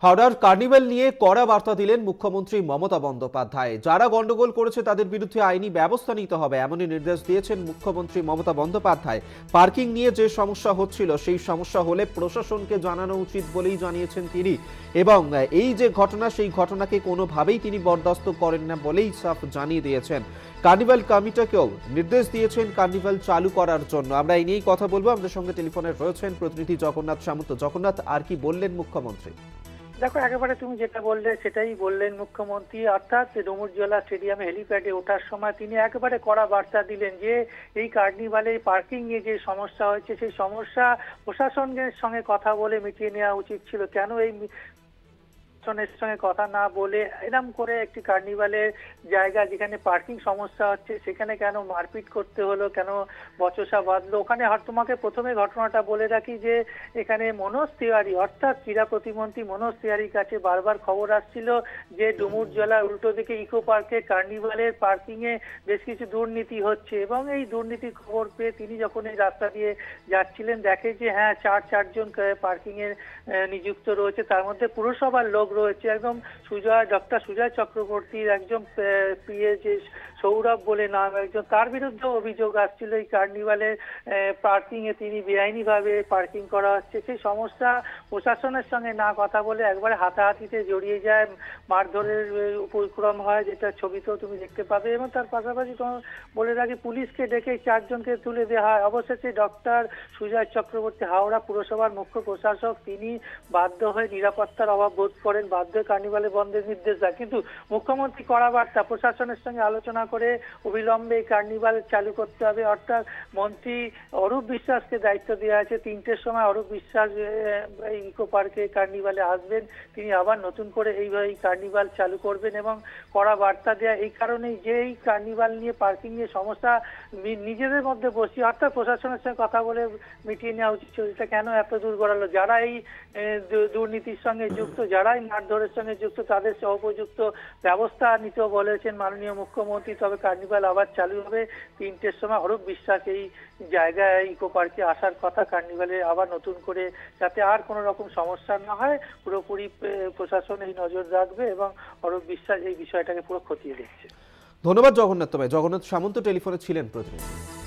হাওড়ার কার্নিভাল নিয়ে কড়া বার্তা দিলেন মুখ্যমন্ত্রী মমতা বন্দ্যোপাধ্যায়। যারা গন্ডগোল করেছে তাদের বিরুদ্ধে আইনি ব্যবস্থা নিতে হবে, এমনই নির্দেশ দিয়েছেন মুখ্যমন্ত্রী মমতা বন্দ্যোপাধ্যায়। পার্কিং নিয়ে যে সমস্যা হচ্ছিল সেই সমস্যা হলে প্রশাসনকে জানানো উচিত বলেই জানিয়েছেন তিনি, এবং এই যে ঘটনা সেই ঘটনাকে কোনোভাবেই তিনি বরদাস্ত করেন না বলেই সাফ জানিয়ে দিয়েছেন। কার্নিভাল কমিটিকেও নির্দেশ দিয়েছেন কার্নিভাল চালু করার জন্য। আমরা এই নিয়েই কথা বলবো। আমাদের সঙ্গে টেলিফোনে রয়েছেন প্রতিনিধি জগন্নাথ সামন্ত। জগন্নাথ, আর কি বললেন মুখ্যমন্ত্রী? দেখো, একেবারে তুমি যেটা বললে সেটাই বললেন মুখ্যমন্ত্রী। অর্থাৎ ডুমুরজলা স্টেডিয়ামে হেলিপ্যাডে ওঠার সময় তিনি একেবারে কড়া বার্তা দিলেন যে এই কার্নিভালে পার্কিং নিয়ে যে সমস্যা হয়েছে সেই সমস্যা প্রশাসনের সঙ্গে কথা বলে মিটিয়ে নেওয়া উচিত ছিল। কেন এই প্রশাসনের সঙ্গে কথা না বলে এরকম করে একটি কার্নিভালের জায়গা যেখানে পার্কিং সমস্যা হচ্ছে সেখানে কেন মারপিট করতে হলো, কেন বচসা বাঁধলো? ওখানে তোমাকে প্রথমে ঘটনাটা বলে রাখি যে এখানে মনোজ তিওয়ারি অর্থাৎ ক্রীড়া প্রতিমন্ত্রী মনোজ তিওয়ারির কাছে বারবার খবর আসছিল যে ডুমুরজলার উল্টো দিকে ইকো পার্কে কার্নিভালের পার্কিং এ বেশ কিছু দুর্নীতি হচ্ছে, এবং এই দুর্নীতির খবর পেয়ে তিনি যখন এই রাস্তা দিয়ে যাচ্ছিলেন দেখে যে হ্যাঁ চারজন পার্কিং এর নিযুক্ত রয়েছে, তার মধ্যে পুরসভার লোক রয়েছে। একদম ডক্টর সুজয় চক্রবর্তীর একজন পিএ যে সৌরভ বলে নাম একজন, তার বিরুদ্ধে অভিযোগ আসছিল এই কার্নিভালের পার্কিং এ তিনি বেআইনিভাবে পার্কিং করা হচ্ছে। সেই সমস্যা প্রশাসনের সঙ্গে না কথা বলে একবারে হাতাহাতিতে জড়িয়ে যায়, মারধরের উপক্রম হয়, যেটা ছবিতেও তুমি দেখতে পাবে। এবং তার পাশাপাশি তোমার বলে রাখি পুলিশকে ডেকে চারজনকে তুলে দেওয়া হয়। অবশেষে ডক্টর সুজয় চক্রবর্তী হাওড়া পুরসভার মুখ্য প্রশাসক তিনি বাধ্য হয়ে নিরাপত্তার অভাব বোধ করেন, বাধ্য হয়ে কার্নিভালে বন্ধের নির্দেশ দেয়। কিন্তু মুখ্যমন্ত্রী কড়া বার্তা, প্রশাসনের সঙ্গে আলোচনা করে অবিলম্বে এই কার্নিভাল চালু করতে হবে। অর্থাৎ মন্ত্রী অরূপ বিশ্বাসকে দায়িত্ব দেওয়া আছে। 3টের সময় অরূপ বিশ্বাস এই ইকো পার্কে কার্নিভালে আসবেন, তিনি আবার নতুন করে এইভাবে কার্নিভাল চালু করবেন। এবং কড়া বার্তা দেয়া এই কারণেই যে এই কার্নিভাল নিয়ে পার্কিং নিয়ে সমস্যা নিজেদের মধ্যে বসি, অর্থাৎ প্রশাসনের সঙ্গে কথা বলে মিটিয়ে নেওয়া উচিত। এটা কেন এত দূর গড়ালো? যারা এই দুর্নীতির সঙ্গে যুক্ত, যারা এই মারধরের সঙ্গে যুক্ত, তাদের উপযুক্ত ব্যবস্থা নিতেও বলেছেন মাননীয় মুখ্যমন্ত্রী। তবে কার্নিভাল আবার চালু হবে 3টের সময়। অরূপ বিশ্বাস এই জায়গায় ইকো পার্কে আসার কথা, কার্নিভালে আবার নতুন করে যাতে আর কোনো রকম সমস্যা না হয় পুরোপুরি প্রশাসন এই নজর রাখবে, এবং অরূপ বিশ্বাস এই বিষয়টাকে পুরো খতিয়ে দেখছে। ধন্যবাদ জগন্নাথ। তবে জগন্নাথ সামন্ত টেলিফোনে ছিলেন প্রতিনিধি।